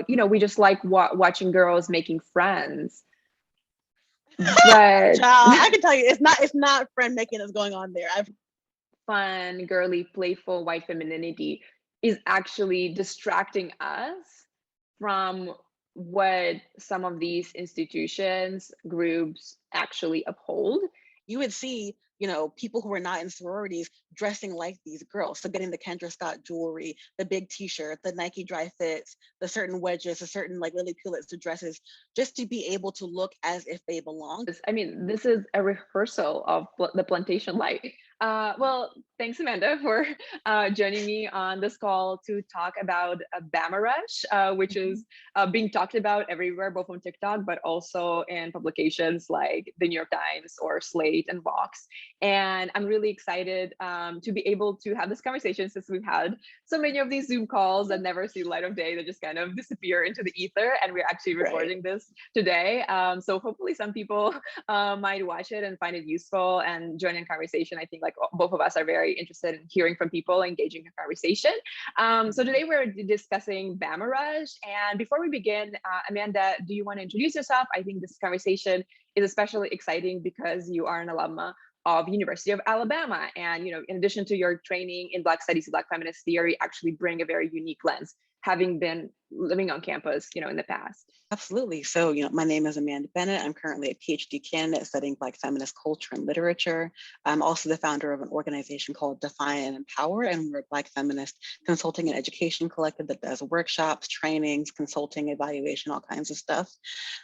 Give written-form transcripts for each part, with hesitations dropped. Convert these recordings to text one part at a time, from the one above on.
we just like watching girls making friends. But Child, I can tell you, it's not friend making that's going on there. fun, girly, playful white femininity is actually distracting us from what some of these institutions, groups actually uphold. You would see, people who are not in sororities dressing like these girls. So getting the Kendra Scott jewelry, the big t-shirt, the Nike dry fits, the certain wedges, the certain like Lily Pulitzer dresses, just to be able to look as if they belong. I mean, this is a rehearsal of the plantation life. Well, thanks, Amanda, for joining me on this call to talk about BAMA Rush, which is being talked about everywhere, both on TikTok, but also in publications like the New York Times or Slate and Vox. And I'm really excited to be able to have this conversation, since we've had so many of these Zoom calls that never see the light of day, that just kind of disappear into the ether. And we're actually recording this today. So hopefully some people might watch it and find it useful and join in conversation. I think like both of us are very interested in hearing from people, engaging in conversation. So today we're discussing BAMA Rush. And before we begin, Amanda, do you want to introduce yourself? I think this conversation is especially exciting because you are an alumna of University of Alabama. And, in addition to your training in Black Studies, Black feminist theory, actually bring a very unique lens, having been living on campus, in the past. Absolutely. So, my name is Amanda Bennett. I'm currently a PhD candidate studying Black feminist culture and literature. I'm also the founder of an organization called Define and Empower, and we're a Black feminist consulting and education collective that does workshops, trainings, consulting, evaluation, all kinds of stuff.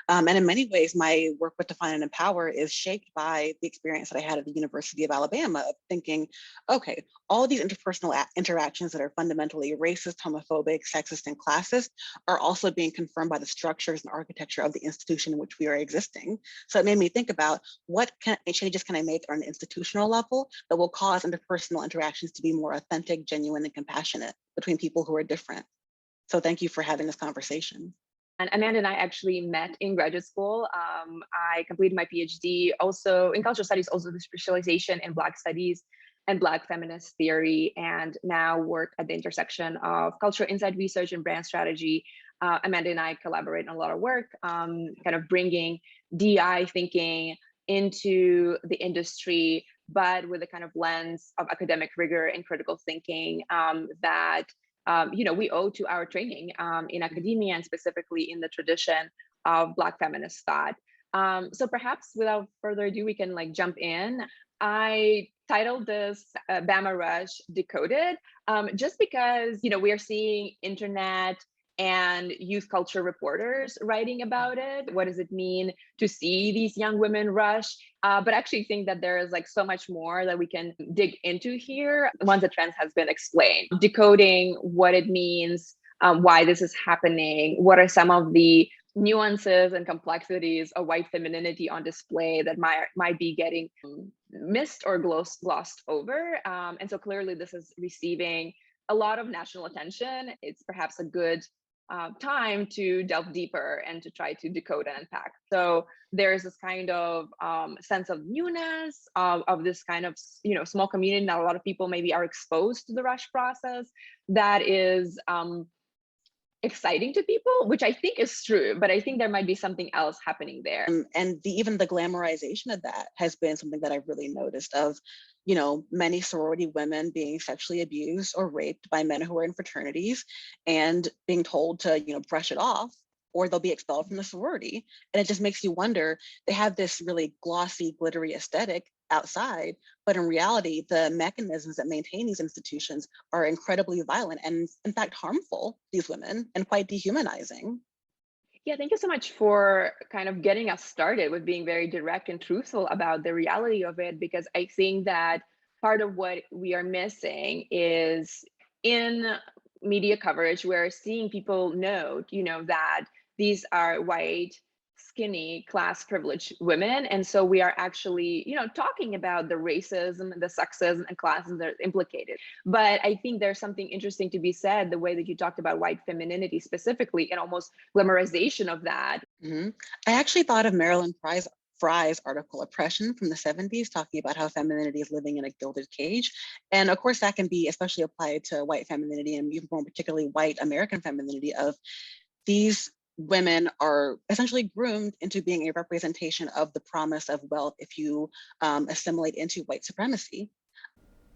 And in many ways, my work with Define and Empower is shaped by the experience that I had at the University of Alabama of thinking, okay, all these interpersonal interactions that are fundamentally racist, homophobic, sexist, and classist are also being confirmed by the structures and architecture of the institution in which we are existing. So it made me think about what changes can I make on an institutional level that will cause interpersonal interactions to be more authentic, genuine, and compassionate between people who are different. So thank you for having this conversation. And Amanda and I actually met in graduate school. I completed my PhD also in cultural studies, also the specialization in Black studies and Black feminist theory, and now work at the intersection of cultural insight research and brand strategy. Amanda and I collaborate on a lot of work, kind of bringing DI thinking into the industry, but with a kind of lens of academic rigor and critical thinking that we owe to our training in academia, and specifically in the tradition of Black feminist thought. So perhaps without further ado, we can like jump in. I titled this BAMA Rush Decoded, just because, we are seeing internet and youth culture reporters writing about it. What does it mean to see these young women rush? But I actually think that there is like so much more that we can dig into here once the trend has been explained. Decoding what it means, why this is happening, what are some of the nuances and complexities of white femininity on display that might be getting missed or glossed over. And so clearly this is receiving a lot of national attention. It's perhaps a good time to delve deeper and to try to decode and unpack. So there's this kind of sense of newness of this kind of small community. Not a lot of people maybe are exposed to the rush process. That is exciting to people, which I think is true, but I think there might be something else happening there. And even the glamorization of that has been something that I've really noticed of, many sorority women being sexually abused or raped by men who are in fraternities and being told to, brush it off, or they'll be expelled from the sorority. And it just makes you wonder, they have this really glossy, glittery aesthetic outside, but in reality, the mechanisms that maintain these institutions are incredibly violent and in fact harmful to these women and quite dehumanizing. Yeah, thank you so much for kind of getting us started with being very direct and truthful about the reality of it, because I think that part of what we are missing is in media coverage, we're seeing people note, that these are white, skinny, class privileged women. And so we are actually, talking about the racism, the sexism, and classism that are implicated. But I think there's something interesting to be said, the way that you talked about white femininity specifically, and almost glamorization of that. Mm-hmm. I actually thought of Marilyn Fry's article Oppression from the 70s, talking about how femininity is living in a gilded cage. And of course, that can be especially applied to white femininity, and even more particularly white American femininity, of these women are essentially groomed into being a representation of the promise of wealth if you assimilate into white supremacy.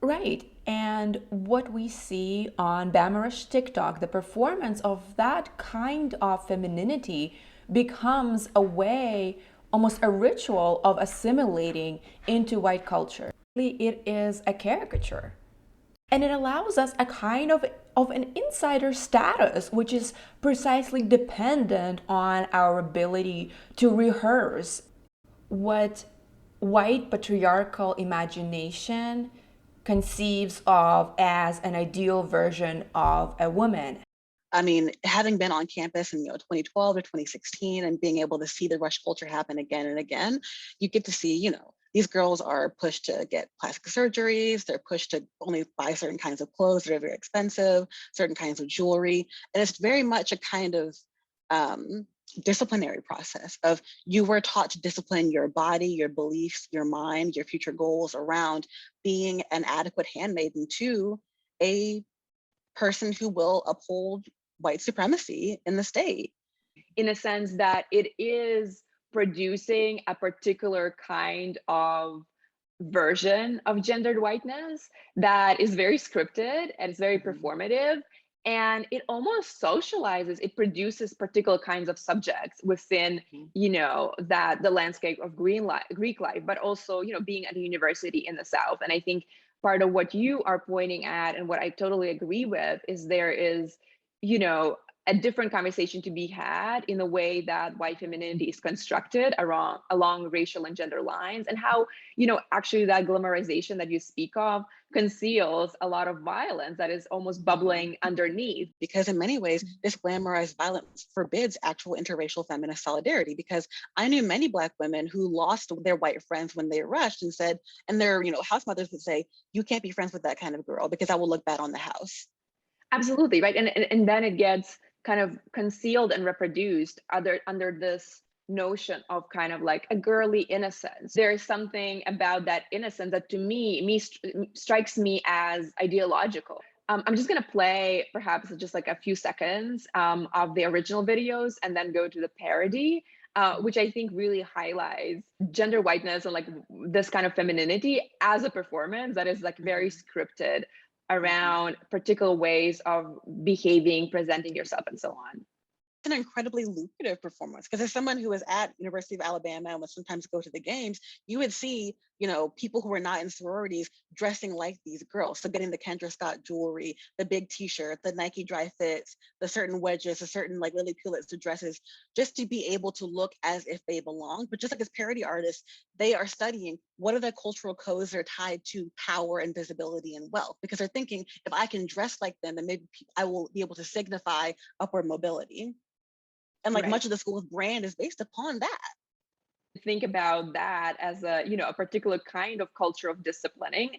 Right. And what we see on BAMA TikTok, the performance of that kind of femininity becomes a way, almost a ritual of assimilating into white culture. It is a caricature. And it allows us a kind of an insider status, which is precisely dependent on our ability to rehearse what white patriarchal imagination conceives of as an ideal version of a woman. I mean, having been on campus in 2012 to 2016 and being able to see the rush culture happen again and again, you get to see, these girls are pushed to get plastic surgeries. They're pushed to only buy certain kinds of clothes that are very expensive, certain kinds of jewelry. And it's very much a kind of disciplinary process of you were taught to discipline your body, your beliefs, your mind, your future goals around being an adequate handmaiden to a person who will uphold white supremacy in the state. In a sense that it is producing a particular kind of version of gendered whiteness that is very scripted and it's very performative, and it almost socializes, it produces particular kinds of subjects within that the landscape of Greek life, but also being at a university in the South. And I think part of what you are pointing at and what I totally agree with is there is a different conversation to be had in the way that white femininity is constructed along racial and gender lines, and how actually that glamorization that you speak of conceals a lot of violence that is almost bubbling underneath. Because in many ways, this glamorized violence forbids actual interracial feminist solidarity, because I knew many Black women who lost their white friends when they rushed and said, and their house mothers would say, you can't be friends with that kind of girl because I will look bad on the house. Absolutely, right. And then it gets kind of concealed and reproduced under this notion of kind of like a girly innocence. There is something about that innocence that to me strikes me as ideological. I'm just going to play perhaps just like a few seconds of the original videos and then go to the parody, which I think really highlights gender whiteness and like this kind of femininity as a performance that is like very scripted around particular ways of behaving, presenting yourself, and so on. An incredibly lucrative performance, because as someone who was at University of Alabama and would sometimes go to the games, you would see people who were not in sororities dressing like these girls. So getting the Kendra Scott jewelry, the big t-shirt, the Nike dry fits, the certain wedges, the certain like Lily Pulitzer dresses, just to be able to look as if they belong. But just like as parody artists, they are studying what are the cultural codes that are tied to power and visibility and wealth, because they're thinking if I can dress like them, then maybe I will be able to signify upward mobility. And like much of the school's brand is based upon that. Think about that as a particular kind of culture of disciplining.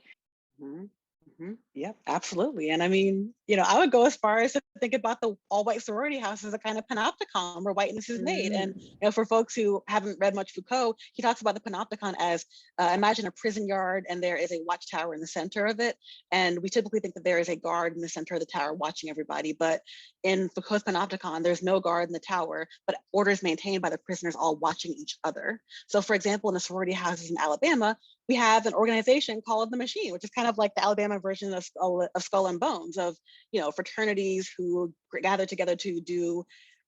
Yeah, absolutely. And I mean, I would go as far as to think about the all-white sorority house as a kind of panopticon where whiteness is made. And for folks who haven't read much Foucault, he talks about the panopticon as imagine a prison yard and there is a watchtower in the center of it. And we typically think that there is a guard in the center of the tower watching everybody. But in Foucault's panopticon, there's no guard in the tower, but orders maintained by the prisoners all watching each other. So for example, in the sorority houses in Alabama, we have an organization called the Machine, which is kind of like the Alabama version of Skull and Bones, of fraternities who gather together to do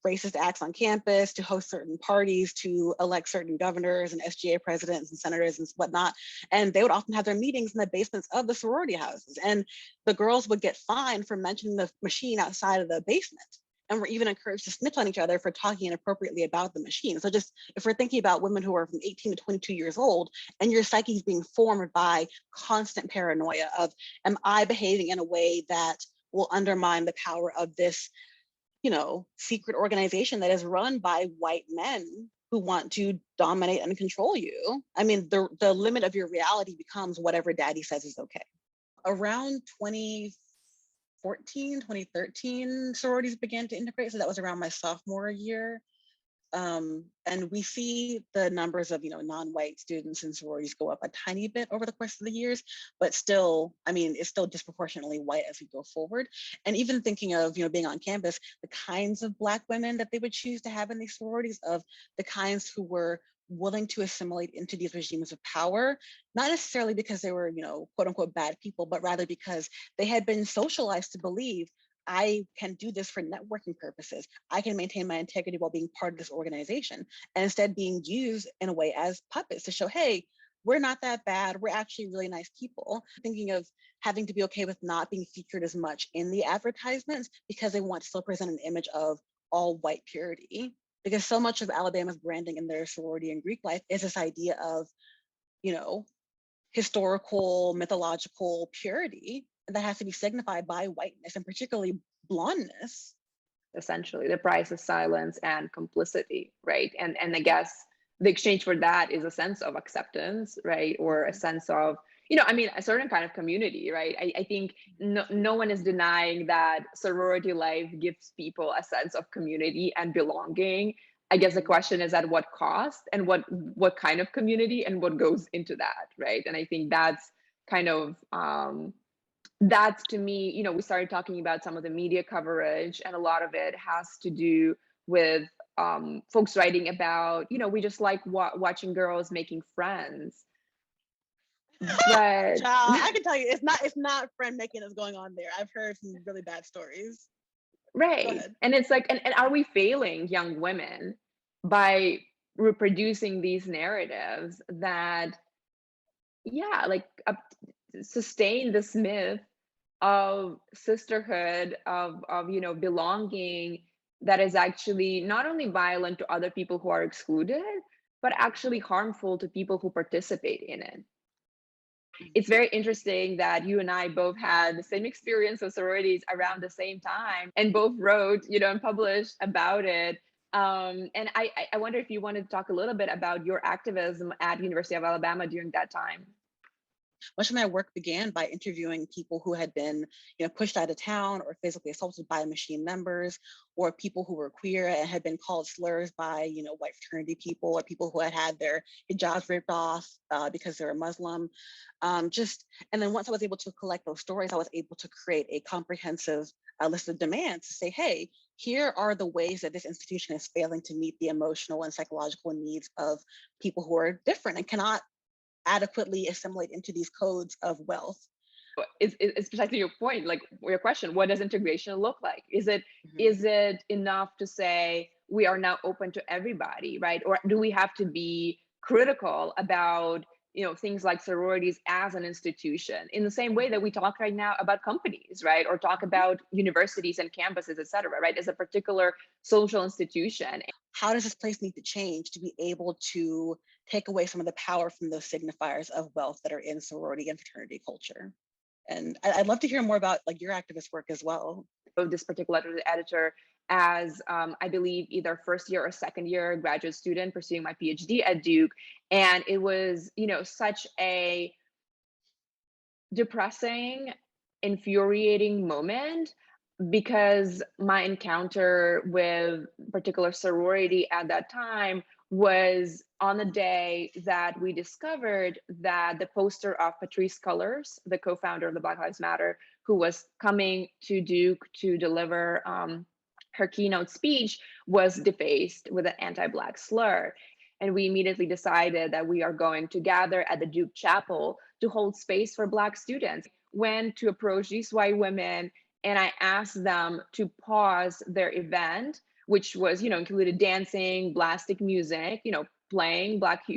racist acts on campus, to host certain parties, to elect certain governors and SGA presidents and senators and whatnot. And they would often have their meetings in the basements of the sorority houses. And the girls would get fined for mentioning the Machine outside of the basement. And we're even encouraged to snitch on each other for talking inappropriately about the Machine. So just if we're thinking about women who are from 18 to 22 years old and your psyche is being formed by constant paranoia of, am I behaving in a way that will undermine the power of this, secret organization that is run by white men who want to dominate and control you? I mean, the limit of your reality becomes whatever daddy says is okay. Around 2013, sororities began to integrate. So that was around my sophomore year. And we see the numbers of, non-white students in sororities go up a tiny bit over the course of the years, but still, I mean, it's still disproportionately white as we go forward. And even thinking of, being on campus, the kinds of Black women that they would choose to have in these sororities, of the kinds who were willing to assimilate into these regimes of power, not necessarily because they were, quote unquote, bad people, but rather because they had been socialized to believe, I can do this for networking purposes. I can maintain my integrity while being part of this organization, and instead being used in a way as puppets to show, hey, we're not that bad. We're actually really nice people. Thinking of having to be okay with not being featured as much in the advertisements because they want to still present an image of all white purity. Because so much of Alabama's branding in their sorority and Greek life is this idea of, historical, mythological purity that has to be signified by whiteness, and particularly blondness. Essentially, the price is silence and complicity, right? And I guess the exchange for that is a sense of acceptance, right? Or a sense of, I mean, a certain kind of community, right? I think no one is denying that sorority life gives people a sense of community and belonging. I guess the question is at what cost, and what kind of community, and what goes into that, right? And I think that's kind of that's, to me, we started talking about some of the media coverage, and a lot of it has to do with folks writing about, we just like watching girls making friends. But Child, I can tell you, it's not friend making that's going on there. I've heard some really bad stories. right. And it's like, and are we failing young women by reproducing these narratives that, yeah, like sustain this myth of sisterhood, of belonging, that is actually not only violent to other people who are excluded, but actually harmful to people who participate in it. It's very interesting that you and I both had the same experience with sororities around the same time, and both wrote, and published about it. And I wonder if you wanted to talk a little bit about your activism at University of Alabama during that time. Much of my work began by interviewing people who had been, pushed out of town or physically assaulted by machine members, or people who were queer and had been called slurs by, white fraternity people, or people who had had their hijabs ripped off because they were Muslim. And then once I was able to collect those stories, I was able to create a comprehensive list of demands to say, hey, here are the ways that this institution is failing to meet the emotional and psychological needs of people who are different and cannot adequately assimilate into these codes of wealth. It's precisely your point, like your question, what does integration look like? Is it enough to say we are now open to everybody, right? Or do we have to be critical about things like sororities as an institution, in the same way that we talk right now about companies, right? Or talk about universities and campuses, et cetera, right? As a particular social institution. How does this place need to change to be able to take away some of the power from those signifiers of wealth that are in sorority and fraternity culture? And I'd love to hear more about your activist work as well. Of this particular editor as I believe either first year or second year graduate student pursuing my PhD at Duke. And it was, such a depressing, infuriating moment, because my encounter with particular sorority at that time was on the day that we discovered that the poster of Patrisse Cullors, the co-founder of the Black Lives Matter, who was coming to Duke to deliver her keynote speech, was defaced with an anti-Black slur. And we immediately decided that we are going to gather at the Duke Chapel to hold space for Black students. Went to approach these white women, and I asked them to pause their event, which was, included dancing, blasting music, playing black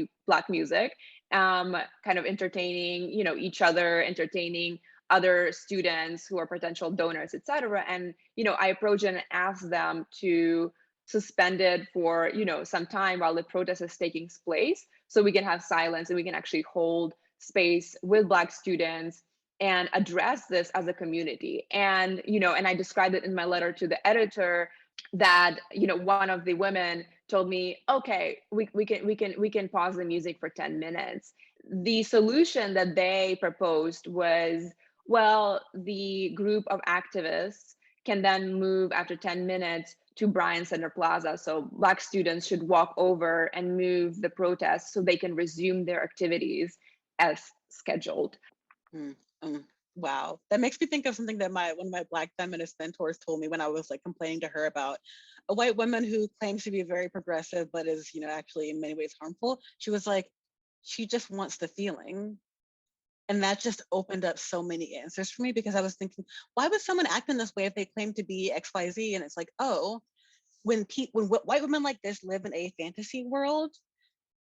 music, kind of entertaining, each other, entertaining other students who are potential donors, et cetera. And, I approached and asked them to suspend it for, some time while the protest is taking place, so we can have silence and we can actually hold space with Black students and address this as a community. And and I described it in my letter to the editor that one of the women told me, okay, we can pause the music for 10 minutes. The solution that they proposed was, well, the group of activists can then move after 10 minutes to Bryan Center Plaza. So Black students should walk over and move the protest so they can resume their activities as scheduled. Mm, wow, that makes me think of something that one of my Black feminist mentors told me when I was like complaining to her about a white woman who claims to be very progressive but is, actually in many ways harmful. She was like, she just wants the feeling. And that just opened up so many answers for me, because I was thinking, why would someone act in this way if they claim to be XYZ? And it's like, oh, when white women like this live in a fantasy world,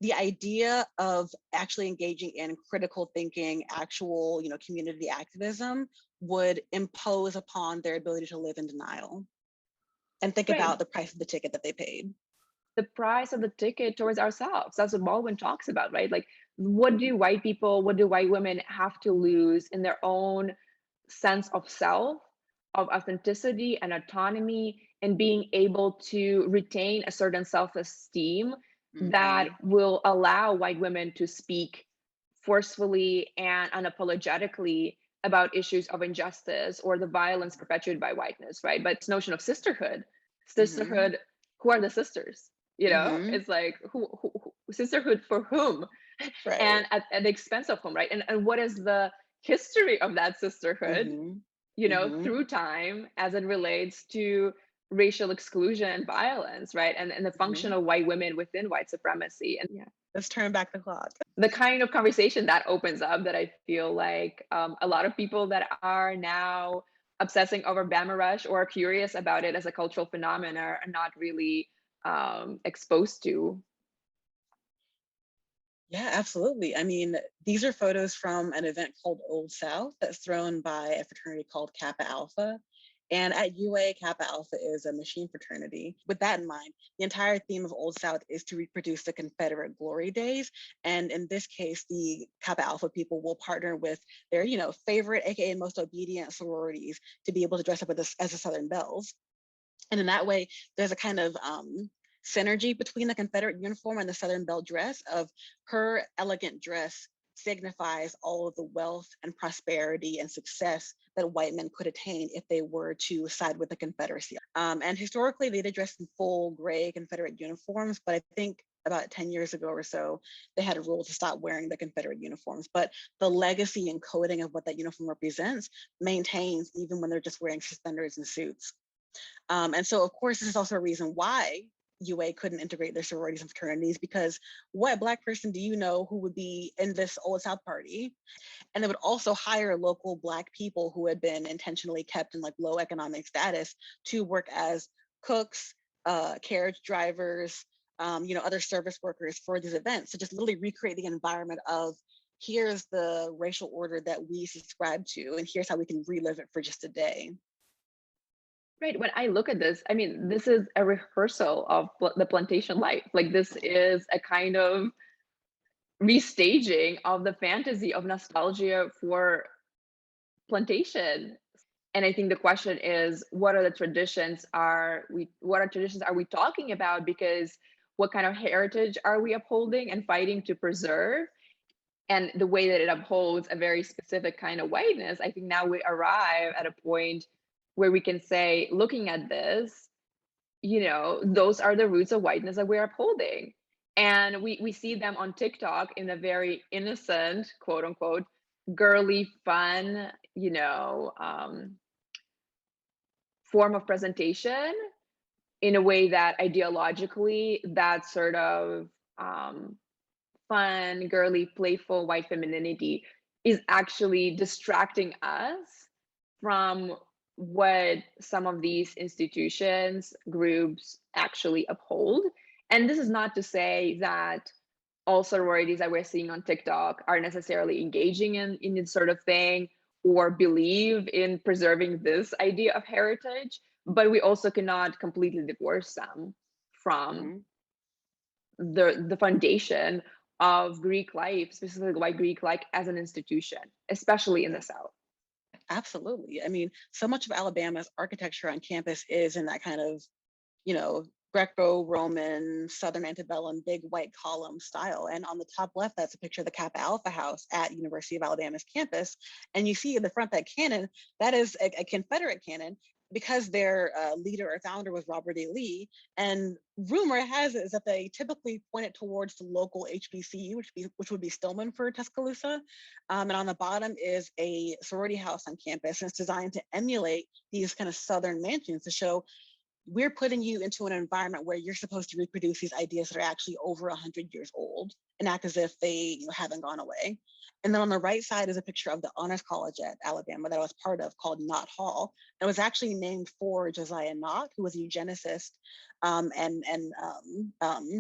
the idea of actually engaging in critical thinking, actual, community activism would impose upon their ability to live in denial and think Right. about the price of the ticket that they paid. The price of the ticket towards ourselves. That's what Baldwin talks about, right? Like, what do white women have to lose in their own sense of self, of authenticity and autonomy, and being able to retain a certain self-esteem that will allow white women to speak forcefully and unapologetically about issues of injustice or the violence perpetuated by whiteness, right? But this notion of sisterhood, who are the sisters? It's like who sisterhood for whom, and Right. at the expense of whom, right? And what is the history of that sisterhood, through time as it relates to racial exclusion and violence, right? And the function of white women within white supremacy. And yeah, let's turn back the clock. the kind of conversation that opens up, that I feel like a lot of people that are now obsessing over BAMA Rush or are curious about it as a cultural phenomenon are not really exposed to. Yeah, absolutely. I mean, these are photos from an event called Old South that's thrown by a fraternity called Kappa Alpha. And at UA, Kappa Alpha is a machine fraternity. With that in mind, the entire theme of Old South is to reproduce the Confederate glory days. And in this case, the Kappa Alpha people will partner with their, favorite, AKA most obedient sororities to be able to dress up as the Southern Belles. And in that way, there's a kind of synergy between the Confederate uniform and the Southern Belle dress. Of her elegant dress signifies all of the wealth and prosperity and success that white men could attain if they were to side with the Confederacy. And historically, they did dress in full gray Confederate uniforms, but I think about 10 years ago or so, they had a rule to stop wearing the Confederate uniforms. But the legacy and coding of what that uniform represents maintains even when they're just wearing suspenders and suits. And so, of course, this is also a reason why UA couldn't integrate their sororities and fraternities, because what Black person do you know who would be in this Old South party? And they would also hire local Black people who had been intentionally kept in like low economic status to work as cooks, carriage drivers, other service workers for these events. So just literally recreate the environment of, here's the racial order that we subscribe to, and here's how we can relive it for just a day. Right. When I look at this, I mean, this is a rehearsal of the plantation life. Like, this is a kind of restaging of the fantasy of nostalgia for plantation. And I think the question is, what are traditions are we talking about? Because what kind of heritage are we upholding and fighting to preserve? And the way that it upholds a very specific kind of whiteness, I think now we arrive at a point where we can say, looking at this, those are the roots of whiteness that we're upholding. And we see them on TikTok in a very innocent, quote unquote, girly, fun, form of presentation, in a way that ideologically, that sort of fun, girly, playful white femininity is actually distracting us from what some of these institutions, groups actually uphold. And this is not to say that all sororities that we're seeing on TikTok are necessarily engaging in this sort of thing or believe in preserving this idea of heritage, but we also cannot completely divorce them from the foundation of Greek life, specifically white Greek life as an institution, especially in the South. Absolutely. I mean, so much of Alabama's architecture on campus is in that kind of, Greco-Roman, Southern antebellum, big white column style. And on the top left, that's a picture of the Kappa Alpha House at University of Alabama's campus. And you see in the front that cannon, that is a Confederate cannon because their leader or founder was Robert E. Lee, and rumor has it is that they typically pointed towards the local HBCU, which would be Stillman for Tuscaloosa. And on the bottom is a sorority house on campus, and it's designed to emulate these kind of Southern mansions to show we're putting you into an environment where you're supposed to reproduce these ideas that are actually over 100 years old and act as if they haven't gone away. And then on the right side is a picture of the honors college at Alabama that I was part of called Knott Hall. It was actually named for Josiah Knott, who was a eugenicist and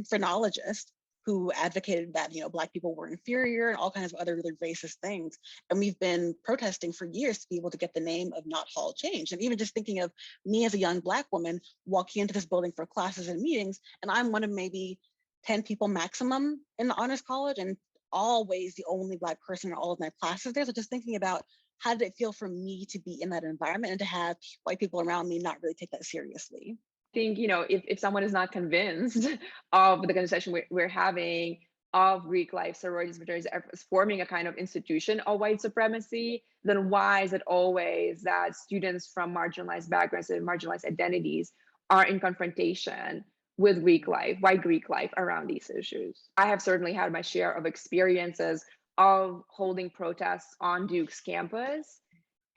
phrenologist who advocated that Black people were inferior and all kinds of other really racist things. And we've been protesting for years to be able to get the name of Knott Hall changed. And even just thinking of me as a young Black woman walking into this building for classes and meetings, and I'm one of maybe 10 people maximum in the honors college, and always the only Black person in all of my classes there. So just thinking about how did it feel for me to be in that environment and to have white people around me not really take that seriously. Think, if someone is not convinced of the conversation we're having of Greek life, sororities, fraternities as forming a kind of institution of white supremacy, then why is it always that students from marginalized backgrounds and marginalized identities are in confrontation with Greek life, white Greek life around these issues? I have certainly had my share of experiences of holding protests on Duke's campus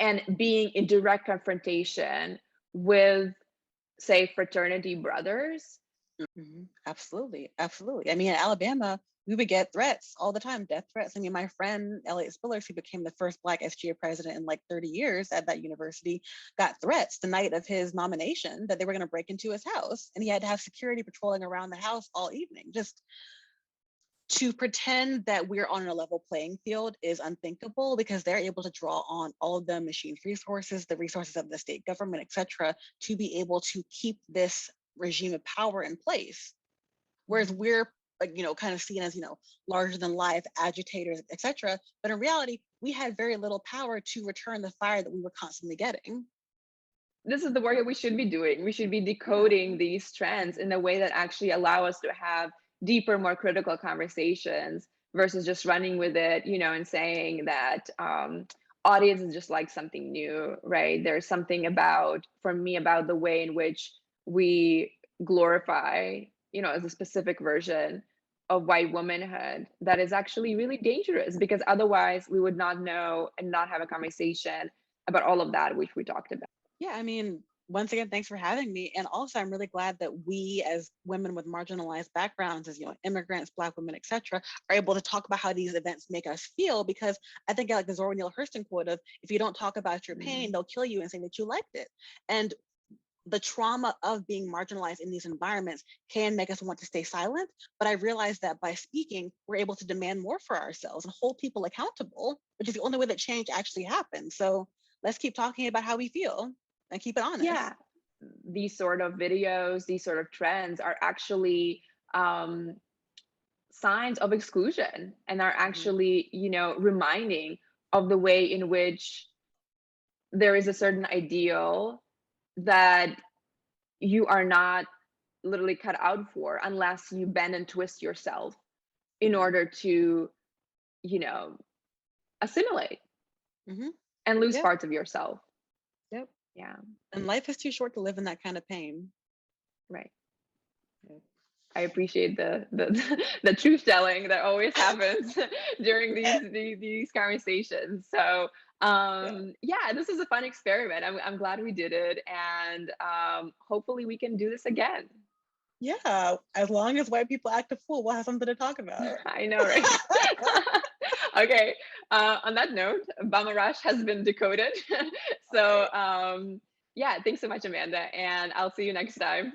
and being in direct confrontation with, say, fraternity brothers. Mm-hmm. Absolutely. Absolutely. I mean, in Alabama, we would get threats all the time, death threats. I mean, my friend, Elliot Spillers, who became the first Black SGA president in like 30 years at that university, got threats the night of his nomination that they were going to break into his house. And he had to have security patrolling around the house all evening. Just to pretend that we're on a level playing field is unthinkable because they're able to draw on all of the machine resources, the resources of the state government, et cetera, to be able to keep this regime of power in place. Whereas we're kind of seen as, larger than life agitators, et cetera. But in reality, we had very little power to return the fire that we were constantly getting. This is the work that we should be doing. We should be decoding these trends in a way that actually allow us to have deeper, more critical conversations versus just running with it, and saying that audience is just like something new, right? There's something for me, about the way in which we glorify, as a specific version of white womanhood that is actually really dangerous, because otherwise we would not know and not have a conversation about all of that which we talked about. Yeah, I mean, once again, thanks for having me. And also, I'm really glad that we, as women with marginalized backgrounds, as immigrants, Black women, et cetera, are able to talk about how these events make us feel. Because I think, like the Zora Neale Hurston quote of, if you don't talk about your pain, they'll kill you and say that you liked it. And the trauma of being marginalized in these environments can make us want to stay silent. But I realized that by speaking, we're able to demand more for ourselves and hold people accountable, which is the only way that change actually happens. So let's keep talking about how we feel and keep it honest. Yeah, these sort of videos, these sort of trends are actually signs of exclusion, and are actually, reminding of the way in which there is a certain ideal that you are not literally cut out for unless you bend and twist yourself in order to, assimilate and lose parts of yourself. Yep. Yeah. And life is too short to live in that kind of pain. Right. Yep. I appreciate the truth telling that always happens during these conversations. So yeah, this is a fun experiment. I'm glad we did it, and hopefully we can do this again. Yeah, as long as white people act a fool, we'll have something to talk about. I know, right? Okay. On that note, BAMA Rush has been decoded. So yeah, thanks so much, Amanda, and I'll see you next time.